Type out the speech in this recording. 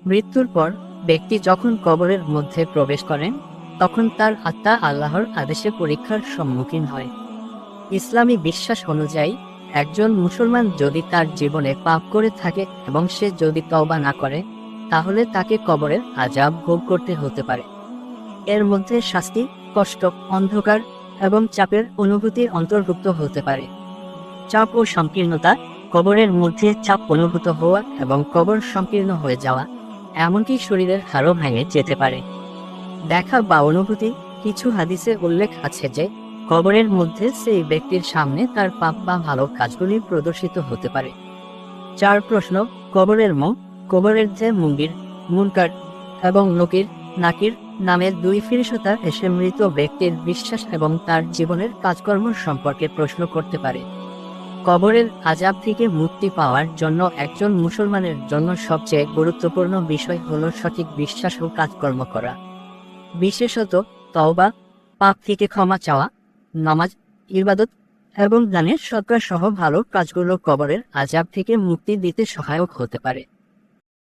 মৃত্যুর পর ব্যক্তি যখন কবরের মধ্যে প্রবেশ করেন তখন তার আত্মা আল্লাহর আদেশে পরীক্ষার সম্মুখীন হয়। ইসলামী বিশ্বাস অনুযায়ী একজন মুসলমান যদি তার জীবনে পাপ করে থাকে এবং সে যদি তওবা না করে, তাহলে তাকে কবরের আযাব ভোগ করতে হতে পারে। এর মধ্যে শাস্তি, কষ্ট, অন্ধকার এবং চাপের অনুভূতি অন্তর্ভুক্ত হতে পারে। চাপ ও সংকীর্ণতা: কবরের মধ্যে চাপ অনুভূত হওয়া এবং কবর সংকীর্ণ হয়ে যাওয়া, এমনকি শরীরের হাড়ও ভেঙে যেতে পারে। দেখা বা অনুভূতি: কিছু হাদিসে উল্লেখ আছে যে কবরের মধ্যে সেই ব্যক্তির সামনে তার পাপ বা ভালো কাজগুলি প্রদর্শিত হতে পারে। 4 প্রশ্ন: কবরের মুখ। কবরের যে মুনকির, মুনকার এবং নাকির নামের 2 ফেরেশতা এসে মৃত ব্যক্তির বিশ্বাস এবং তার জীবনের কাজকর্ম সম্পর্কে প্রশ্ন করতে পারে। কবরের আযাব থেকে মুক্তি পাওয়ার জন্য একজন মুসলমানের জন্য সবচেয়ে গুরুত্বপূর্ণ বিষয় হল সঠিক বিশ্বাস ও কাজকর্ম করা, বিশেষত তওবা, পাপ থেকে ক্ষমা চাওয়া, নামাজ, ইবাদত এবং দানের সদকা সহ ভালো কাজগুলো কবরের আযাব থেকে মুক্তি দিতে সহায়ক হতে পারে।